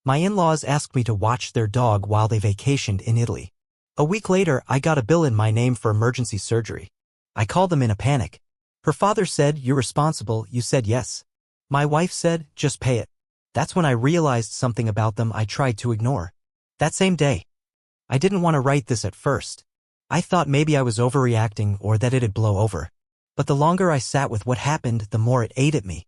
My in-laws asked me to watch their dog while they vacationed in Italy. A week later, I got a bill in my name for emergency surgery. I called them in a panic. Her father said, "You're responsible," you said yes. My wife said, "Just pay it." That's when I realized something about them I tried to ignore. That same day. I didn't want to write this at first. I thought maybe I was overreacting or that it'd blow over. But the longer I sat with what happened, the more it ate at me.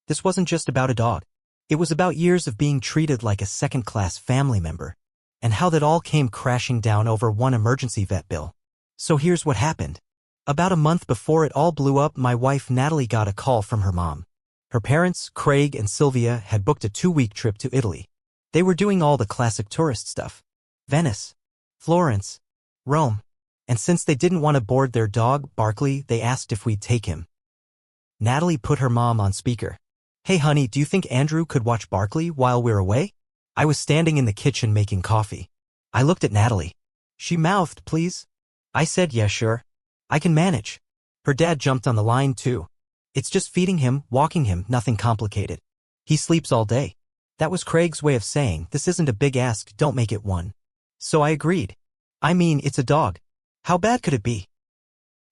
This wasn't just about a dog. It was about years of being treated like a second-class family member, and how that all came crashing down over one emergency vet bill. So here's what happened. About a month before it all blew up, my wife Natalie got a call from her mom. Her parents, Craig and Sylvia, had booked a 2-week trip to Italy. They were doing all the classic tourist stuff. Venice, Florence, Rome. And since they didn't want to board their dog, Barkley, they asked if we'd take him. Natalie put her mom on speaker. "Hey honey, do you think Andrew could watch Barkley while we're away?" I was standing in the kitchen making coffee. I looked at Natalie. She mouthed, "Please?" I said, "Yeah, sure. I can manage." Her dad jumped on the line too. "It's just feeding him, walking him, nothing complicated. He sleeps all day." That was Craig's way of saying, "This isn't a big ask, don't make it one." So I agreed. I mean, it's a dog. How bad could it be?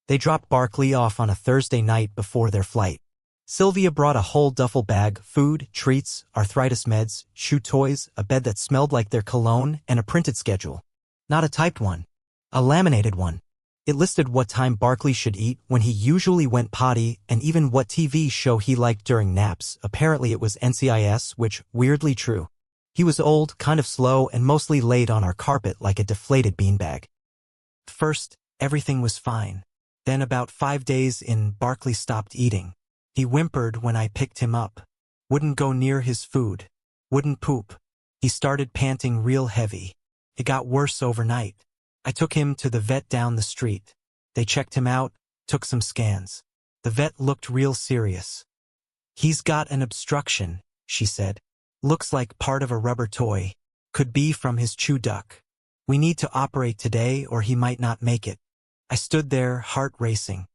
They dropped Barkley off on a Thursday night before their flight. Sylvia brought a whole duffel bag, food, treats, arthritis meds, chew toys, a bed that smelled like their cologne, and a printed schedule. Not a typed one. A laminated one. It listed what time Barkley should eat, when he usually went potty, and even what TV show he liked during naps. Apparently it was NCIS, which, weirdly true. He was old, kind of slow, and mostly laid on our carpet like a deflated beanbag. First, everything was fine. Then about 5 days in, Barkley stopped eating. He whimpered when I picked him up. Wouldn't go near his food. Wouldn't poop. He started panting real heavy. It got worse overnight. I took him to the vet down the street. They checked him out, took some scans. The vet looked real serious. "He's got an obstruction," she said. "Looks like part of a rubber toy. Could be from his chew duct. We need to operate today or he might not make it." I stood there, heart racing.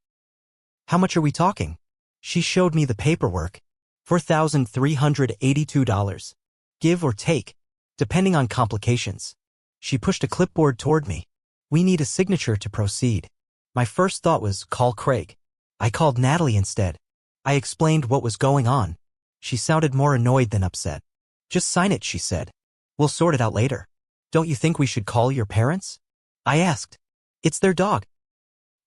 "How much are we talking?" She showed me the paperwork. $4,382. Give or take, depending on complications. She pushed a clipboard toward me. "We need a signature to proceed." My first thought was, call Craig. I called Natalie instead. I explained what was going on. She sounded more annoyed than upset. "Just sign it," she said. "We'll sort it out later." "Don't you think we should call your parents?" I asked. "It's their dog.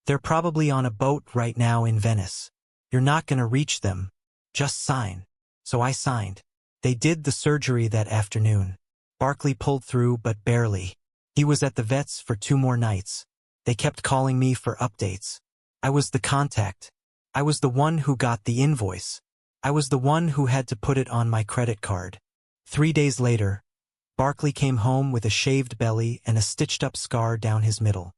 They're probably on a boat right now in Venice. You're not gonna reach them. Just sign." So I signed. They did the surgery that afternoon. Barkley pulled through, but barely. He was at the vet's for 2 more nights. They kept calling me for updates. I was the contact. I was the one who got the invoice. I was the one who had to put it on my credit card. 3 days later, Barkley came home with a shaved belly and a stitched-up scar down his middle.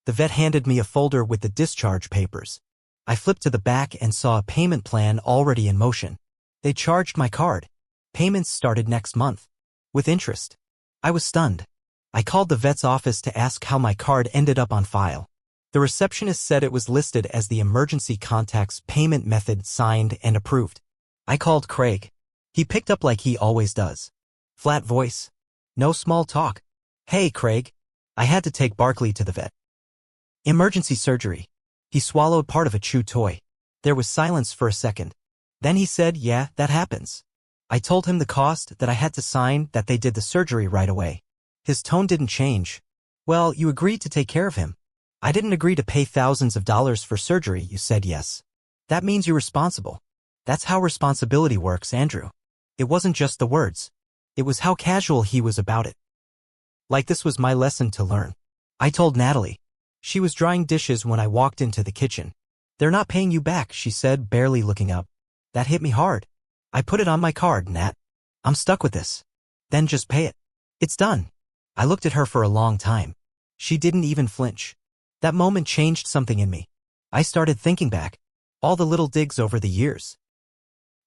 The vet handed me a folder with the discharge papers. I flipped to the back and saw a payment plan already in motion. They charged my card. Payments started next month. With interest. I was stunned. I called the vet's office to ask how my card ended up on file. The receptionist said it was listed as the emergency contacts payment method, signed and approved. I called Craig. He picked up like he always does. Flat voice. No small talk. "Hey, Craig. I had to take Barkley to the vet. Emergency surgery." He swallowed part of a chew toy. There was silence for a second. Then he said, "Yeah, that happens." I told him the cost, that I had to sign, that they did the surgery right away. His tone didn't change. "Well, you agreed to take care of him." "I didn't agree to pay thousands of dollars for surgery, you said yes. That means you're responsible. That's how responsibility works, Andrew." It wasn't just the words. It was how casual he was about it. Like this was my lesson to learn. I told Natalie. She was drying dishes when I walked into the kitchen. "They're not paying you back," she said, barely looking up. That hit me hard. "I put it on my card, Nat. I'm stuck with this." "Then just pay it. It's done." I looked at her for a long time. She didn't even flinch. That moment changed something in me. I started thinking back. All the little digs over the years.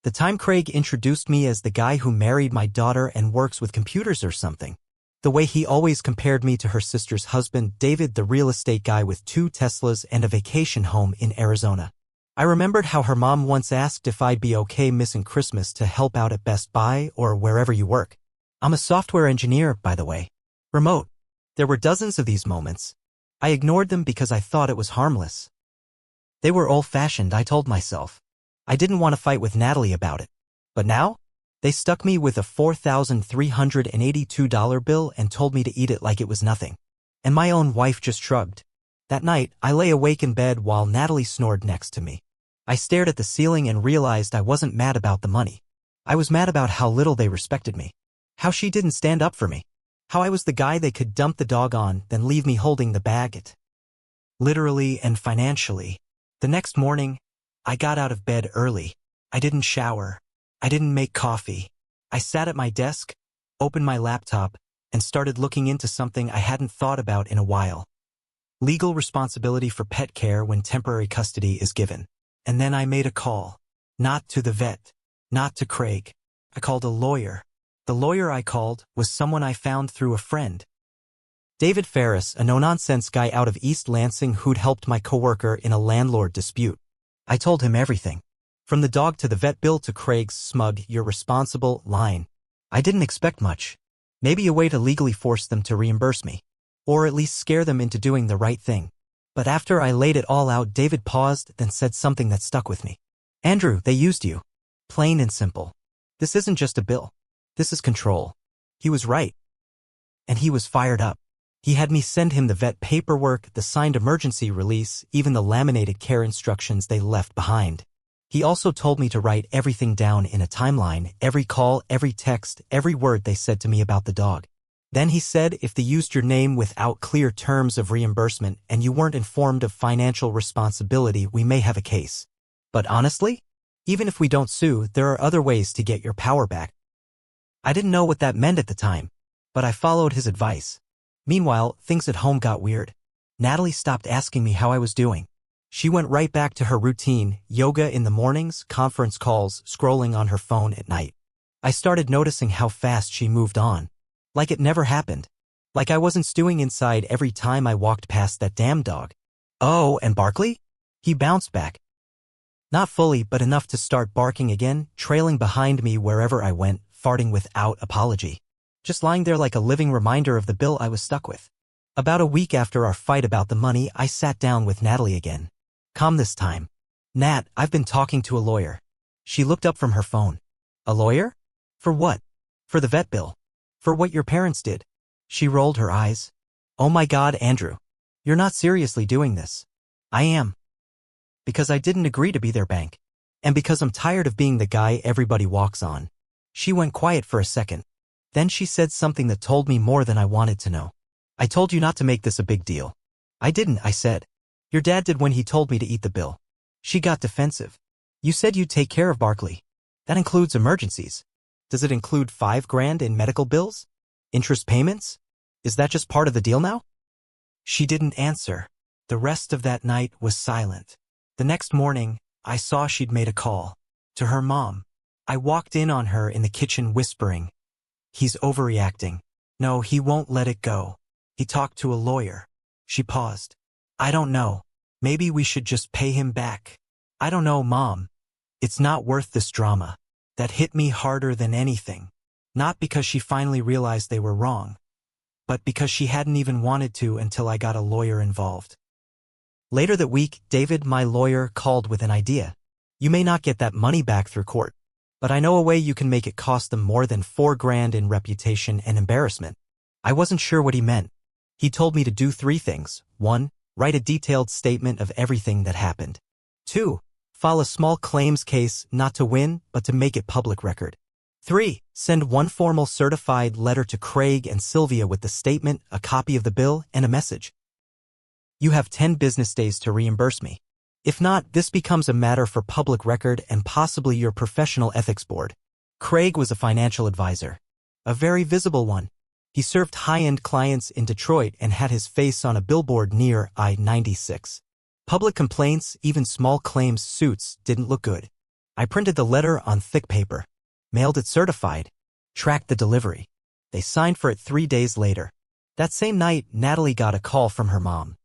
The time Craig introduced me as the guy who married my daughter and works with computers or something. The way he always compared me to her sister's husband, David, the real estate guy with 2 Teslas and a vacation home in Arizona. I remembered how her mom once asked if I'd be okay missing Christmas to help out at Best Buy or wherever you work. I'm a software engineer, by the way. Remote. There were dozens of these moments. I ignored them because I thought it was harmless. They were old-fashioned, I told myself. I didn't want to fight with Natalie about it. But now? They stuck me with a $4,382 bill and told me to eat it like it was nothing. And my own wife just shrugged. That night, I lay awake in bed while Natalie snored next to me. I stared at the ceiling and realized I wasn't mad about the money. I was mad about how little they respected me. How she didn't stand up for me. How I was the guy they could dump the dog on, then leave me holding the bag. Literally and financially. The next morning, I got out of bed early. I didn't shower. I didn't make coffee. I sat at my desk, opened my laptop, and started looking into something I hadn't thought about in a while. Legal responsibility for pet care when temporary custody is given. And then I made a call. Not to the vet. Not to Craig. I called a lawyer. The lawyer I called was someone I found through a friend. David Ferris, a no-nonsense guy out of East Lansing who'd helped my coworker in a landlord dispute. I told him everything. From the dog to the vet bill to Craig's smug, "You're responsible" line. I didn't expect much. Maybe a way to legally force them to reimburse me. Or at least scare them into doing the right thing. But after I laid it all out, David paused, then said something that stuck with me. "Andrew, they used you. Plain and simple. This isn't just a bill. This is control." He was right. And he was fired up. He had me send him the vet paperwork, the signed emergency release, even the laminated care instructions they left behind. He also told me to write everything down in a timeline, every call, every text, every word they said to me about the dog. Then he said if they used your name without clear terms of reimbursement and you weren't informed of financial responsibility, we may have a case. But honestly, even if we don't sue, there are other ways to get your power back. I didn't know what that meant at the time, but I followed his advice. Meanwhile, things at home got weird. Natalie stopped asking me how I was doing. She went right back to her routine, yoga in the mornings, conference calls, scrolling on her phone at night. I started noticing how fast she moved on. Like it never happened. Like I wasn't stewing inside every time I walked past that damn dog. "Oh, and Barkley?" He bounced back. Not fully, but enough to start barking again, trailing behind me wherever I went, farting without apology. Just lying there like a living reminder of the bill I was stuck with. About a week after our fight about the money, I sat down with Natalie again. Calm this time. "Nat, I've been talking to a lawyer." She looked up from her phone. "A lawyer? For what?" "For the vet bill. For what your parents did." She rolled her eyes. "Oh my God, Andrew. You're not seriously doing this." "I am. Because I didn't agree to be their bank. And because I'm tired of being the guy everybody walks on." She went quiet for a second. Then she said something that told me more than I wanted to know. "I told you not to make this a big deal." "I didn't," I said. "Your dad did when he told me to eat the bill." She got defensive. "You said you'd take care of Barkley. That includes emergencies. Does it include $5,000 in medical bills? Interest payments? Is that just part of the deal now?" She didn't answer. The rest of that night was silent. The next morning, I saw she'd made a call. To her mom. I walked in on her in the kitchen whispering, "He's overreacting. No, he won't let it go. He talked to a lawyer." She paused. "I don't know. Maybe we should just pay him back." "I don't know, Mom. It's not worth this drama." That hit me harder than anything. Not because she finally realized they were wrong, but because she hadn't even wanted to until I got a lawyer involved. Later that week, David, my lawyer, called with an idea. "You may not get that money back through court, but I know a way you can make it cost them more than $4,000 in reputation and embarrassment." I wasn't sure what he meant. He told me to do 3 things. 1. Write a detailed statement of everything that happened. 2. File a small claims case, not to win, but to make it public record. 3. Send one formal certified letter to Craig and Sylvia with the statement, a copy of the bill, and a message. "You have 10 business days to reimburse me. If not, this becomes a matter for public record and possibly your professional ethics board." Craig was a financial advisor. A very visible one. He served high-end clients in Detroit and had his face on a billboard near I-96. Public complaints, even small claims suits, didn't look good. I printed the letter on thick paper, mailed it certified, tracked the delivery. They signed for it 3 days later. That same night, Natalie got a call from her mom.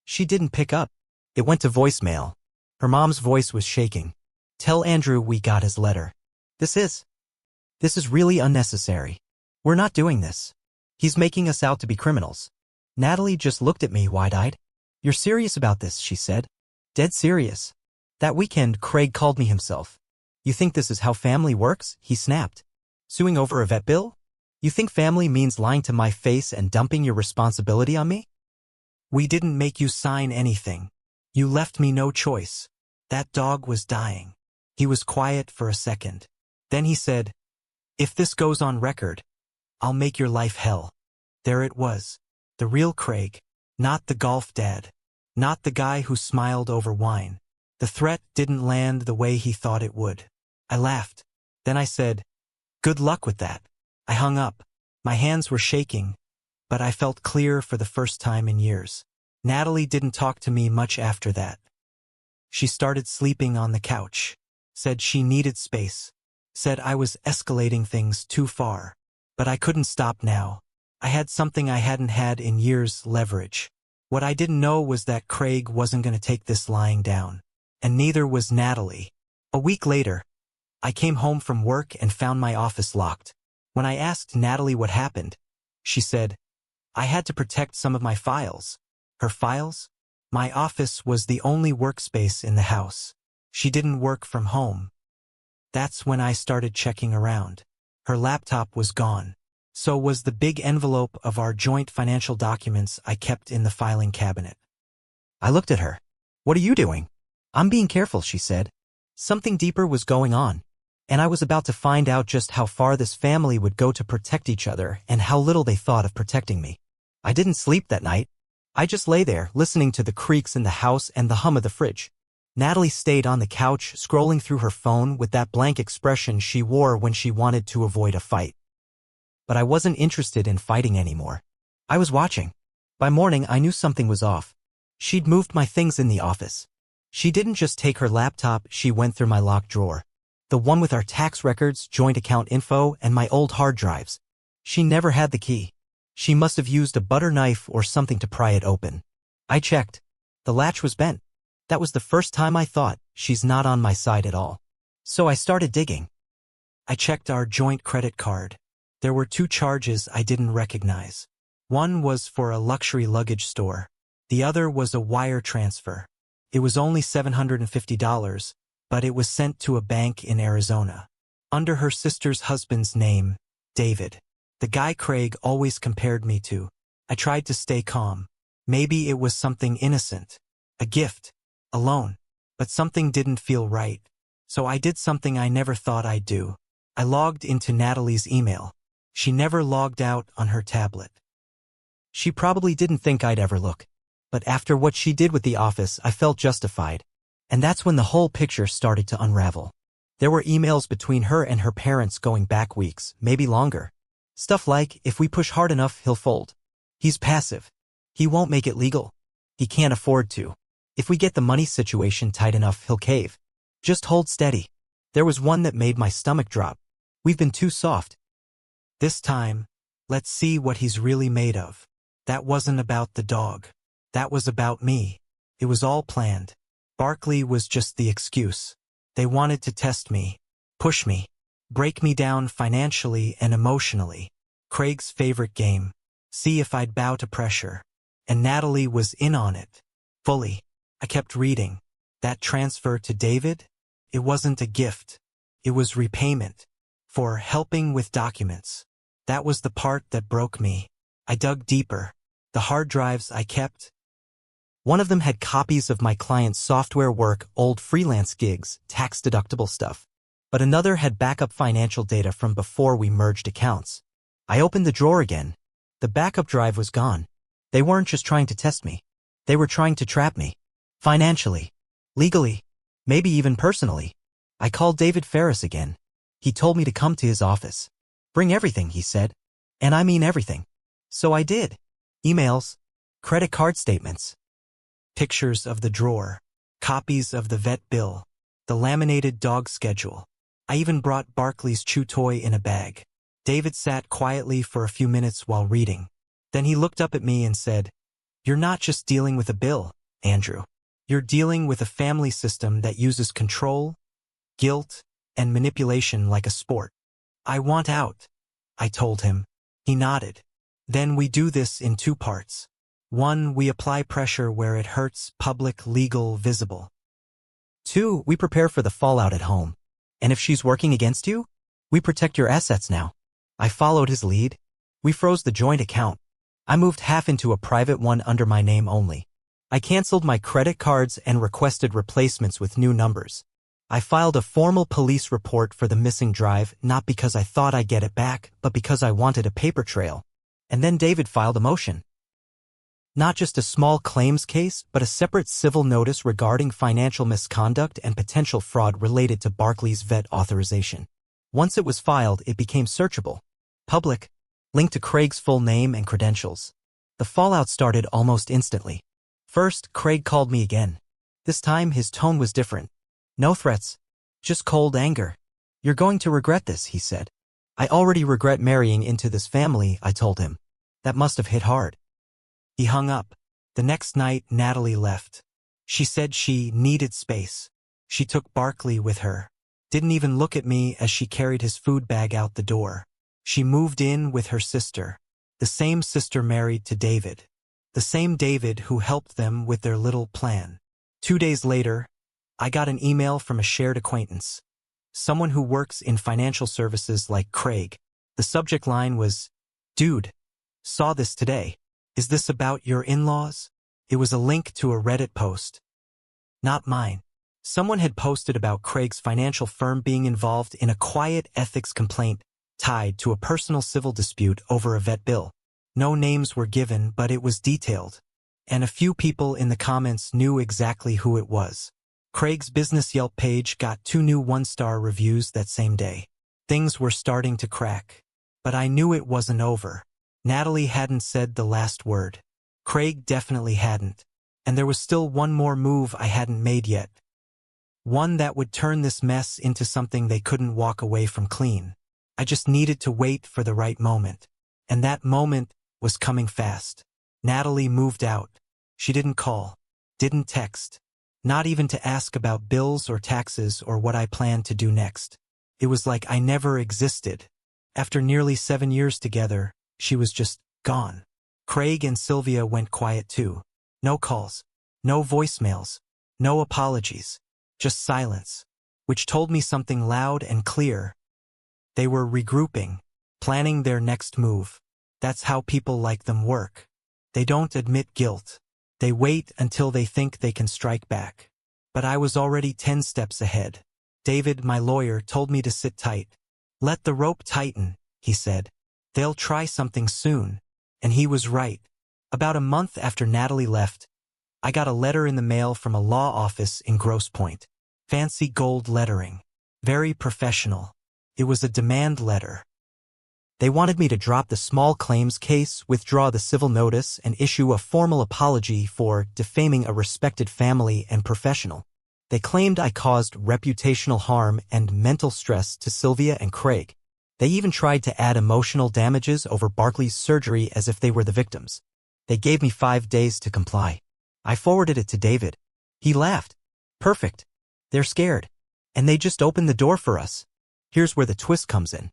She didn't pick up. It went to voicemail. Her mom's voice was shaking. Tell Andrew we got his letter. This is really unnecessary. We're not doing this. He's making us out to be criminals. Natalie just looked at me wide-eyed. You're serious about this, she said. Dead serious. That weekend, Craig called me himself. You think this is how family works? He snapped. Suing over a vet bill? You think family means lying to my face and dumping your responsibility on me? We didn't make you sign anything. You left me no choice. That dog was dying. He was quiet for a second. Then he said, if this goes on record, I'll make your life hell. There it was. The real Craig. Not the golf dad. Not the guy who smiled over wine. The threat didn't land the way he thought it would. I laughed. Then I said, good luck with that. I hung up. My hands were shaking, but I felt clear for the first time in years. Natalie didn't talk to me much after that. She started sleeping on the couch. Said she needed space. Said I was escalating things too far. But I couldn't stop now. I had something I hadn't had in years: leverage. What I didn't know was that Craig wasn't going to take this lying down. And neither was Natalie. A week later, I came home from work and found my office locked. When I asked Natalie what happened, she said, I had to protect some of my files. Her files? My office was the only workspace in the house. She didn't work from home. That's when I started checking around. Her laptop was gone. So was the big envelope of our joint financial documents I kept in the filing cabinet. I looked at her. What are you doing? I'm being careful, she said. Something deeper was going on, and I was about to find out just how far this family would go to protect each other and how little they thought of protecting me. I didn't sleep that night. I just lay there, listening to the creaks in the house and the hum of the fridge. Natalie stayed on the couch, scrolling through her phone with that blank expression she wore when she wanted to avoid a fight. But I wasn't interested in fighting anymore. I was watching. By morning, I knew something was off. She'd moved my things in the office. She didn't just take her laptop, she went through my locked drawer. The one with our tax records, joint account info, and my old hard drives. She never had the key. She must have used a butter knife or something to pry it open. I checked. The latch was bent. That was the first time I thought, she's not on my side at all. So I started digging. I checked our joint credit card. There were 2 charges I didn't recognize. One was for a luxury luggage store. The other was a wire transfer. It was only $750, but it was sent to a bank in Arizona. Under her sister's husband's name, David. The guy Craig always compared me to. I tried to stay calm. Maybe it was something innocent. A gift. A loan. But something didn't feel right. So I did something I never thought I'd do. I logged into Natalie's email. She never logged out on her tablet. She probably didn't think I'd ever look. But after what she did with the office, I felt justified. And that's when the whole picture started to unravel. There were emails between her and her parents going back weeks, maybe longer. Stuff like, if we push hard enough, he'll fold. He's passive. He won't make it legal. He can't afford to. If we get the money situation tight enough, he'll cave. Just hold steady. There was one that made my stomach drop. We've been too soft. This time, let's see what he's really made of. That wasn't about the dog. That was about me. It was all planned. Barkley was just the excuse. They wanted to test me, push me, break me down financially and emotionally. Craig's favorite game. See if I'd bow to pressure. And Natalie was in on it. Fully. I kept reading. That transfer to David? It wasn't a gift. It was repayment. For helping with documents. That was the part that broke me. I dug deeper. The hard drives I kept. One of them had copies of my client's software work, old freelance gigs, tax-deductible stuff. But another had backup financial data from before we merged accounts. I opened the drawer again. The backup drive was gone. They weren't just trying to test me. They were trying to trap me. Financially. Legally. Maybe even personally. I called David Ferris again. He told me to come to his office. Bring everything, he said. And I mean everything. So I did. Emails. Credit card statements. Pictures of the drawer. Copies of the vet bill. The laminated dog schedule. I even brought Barkley's chew toy in a bag. David sat quietly for a few minutes while reading. Then he looked up at me and said, "You're not just dealing with a bill, Andrew. You're dealing with a family system that uses control, guilt, and manipulation like a sport. I want out, I told him. He nodded. Then we do this in 2 parts. 1, we apply pressure where it hurts, public, legal, visible. 2, we prepare for the fallout at home. And if she's working against you, we protect your assets now. I followed his lead. We froze the joint account. I moved half into a private one under my name only. I canceled my credit cards and requested replacements with new numbers. I filed a formal police report for the missing drive, not because I thought I'd get it back, but because I wanted a paper trail. And then David filed a motion. Not just a small claims case, but a separate civil notice regarding financial misconduct and potential fraud related to Barclays' vet authorization. Once it was filed, it became searchable, public, linked to Craig's full name and credentials. The fallout started almost instantly. First, Craig called me again. This time, his tone was different. No threats, just cold anger. You're going to regret this, he said. I already regret marrying into this family, I told him. That must have hit hard. He hung up. The next night, Natalie left. She said she needed space. She took Barkley with her. Didn't even look at me as she carried his food bag out the door. She moved in with her sister. The same sister married to David. The same David who helped them with their little plan. 2 days later, I got an email from a shared acquaintance. Someone who works in financial services like Craig. The subject line was, "Dude, saw this today. Is this about your in-laws?" It was a link to a Reddit post. Not mine. Someone had posted about Craig's financial firm being involved in a quiet ethics complaint tied to a personal civil dispute over a vet bill. No names were given, but it was detailed. And a few people in the comments knew exactly who it was. Craig's business Yelp page got 2 new 1-star reviews that same day. Things were starting to crack. But I knew it wasn't over. Natalie hadn't said the last word. Craig definitely hadn't. And there was still one more move I hadn't made yet. One that would turn this mess into something they couldn't walk away from clean. I just needed to wait for the right moment. And that moment was coming fast. Natalie moved out. She didn't call. Didn't text. Not even to ask about bills or taxes or what I planned to do next. It was like I never existed. After nearly 7 years together, she was just gone. Craig and Sylvia went quiet too. No calls. No voicemails. No apologies. Just silence. Which told me something loud and clear. They were regrouping. Planning their next move. That's how people like them work. They don't admit guilt. They wait until they think they can strike back. But I was already 10 steps ahead. David, my lawyer, told me to sit tight. Let the rope tighten, he said. They'll try something soon. And he was right. About a month after Natalie left, I got a letter in the mail from a law office in Grosse Pointe. Fancy gold lettering. Very professional. It was a demand letter. They wanted me to drop the small claims case, withdraw the civil notice, and issue a formal apology for defaming a respected family and professional. They claimed I caused reputational harm and mental stress to Sylvia and Craig. They even tried to add emotional damages over Barclays' surgery as if they were the victims. They gave me 5 days to comply. I forwarded it to David. He laughed. Perfect. They're scared. And they just opened the door for us. Here's where the twist comes in.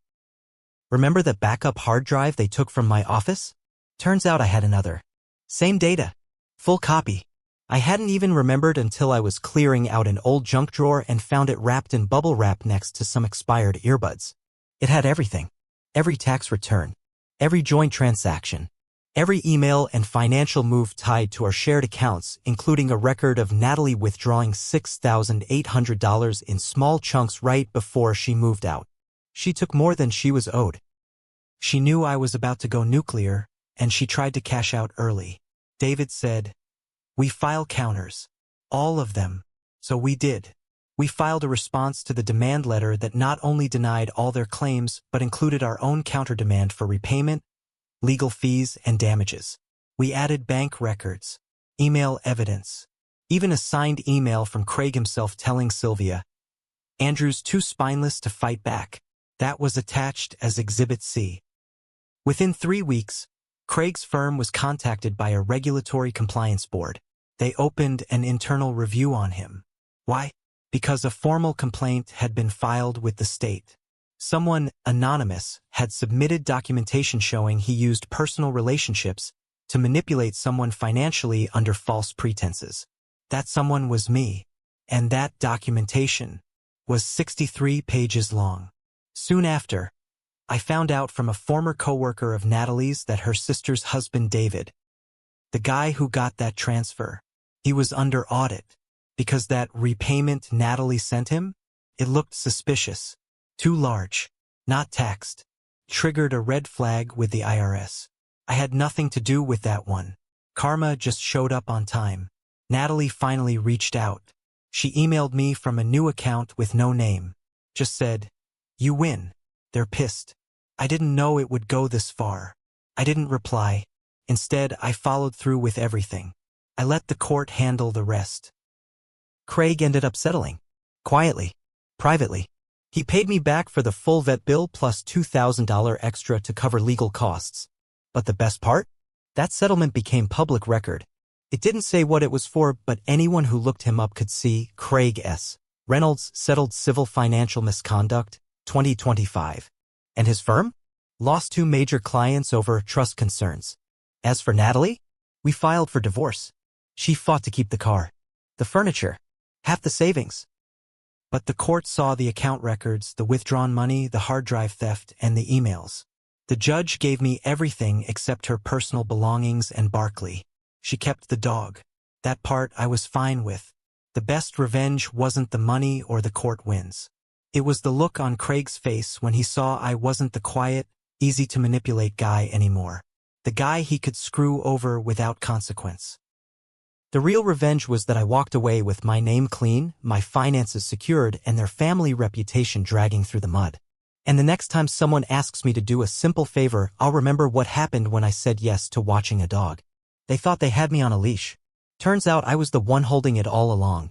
Remember the backup hard drive they took from my office? Turns out I had another. Same data. Full copy. I hadn't even remembered until I was clearing out an old junk drawer and found it wrapped in bubble wrap next to some expired earbuds. It had everything. Every tax return. Every joint transaction. Every email and financial move tied to our shared accounts, including a record of Natalie withdrawing $6,800 in small chunks right before she moved out. She took more than she was owed. She knew I was about to go nuclear, and she tried to cash out early. David said, "We file counters. All of them." So we did. We filed a response to the demand letter that not only denied all their claims, but included our own counter-demand for repayment, legal fees, and damages. We added bank records, email evidence, even a signed email from Craig himself telling Sylvia, "Andrew's too spineless to fight back." That was attached as Exhibit C. Within 3 weeks, Craig's firm was contacted by a regulatory compliance board. They opened an internal review on him. Why? Because a formal complaint had been filed with the state. Someone, anonymous, had submitted documentation showing he used personal relationships to manipulate someone financially under false pretenses. That someone was me, and that documentation was 63 pages long. Soon after, I found out from a former coworker of Natalie's that her sister's husband David, the guy who got that transfer, he was under audit because that repayment Natalie sent him, it looked suspicious, too large, not taxed, triggered a red flag with the IRS. I had nothing to do with that one. Karma just showed up on time. Natalie finally reached out. She emailed me from a new account with no name. Just said, "You win." They're pissed. I didn't know it would go this far. I didn't reply. Instead, I followed through with everything. I let the court handle the rest. Craig ended up settling. Quietly. Privately. He paid me back for the full vet bill plus $2,000 extra to cover legal costs. But the best part? That settlement became public record. It didn't say what it was for, but anyone who looked him up could see Craig S. Reynolds settled civil financial misconduct, 2025. And his firm? Lost 2 major clients over trust concerns. As for Natalie, we filed for divorce. She fought to keep the car, the furniture, half the savings. But the court saw the account records, the withdrawn money, the hard drive theft, and the emails. The judge gave me everything except her personal belongings and Barkley. She kept the dog. That part I was fine with. The best revenge wasn't the money or the court wins. It was the look on Craig's face when he saw I wasn't the quiet, easy-to-manipulate guy anymore. The guy he could screw over without consequence. The real revenge was that I walked away with my name clean, my finances secured, and their family reputation dragging through the mud. And the next time someone asks me to do a simple favor, I'll remember what happened when I said yes to watching a dog. They thought they had me on a leash. Turns out I was the one holding it all along.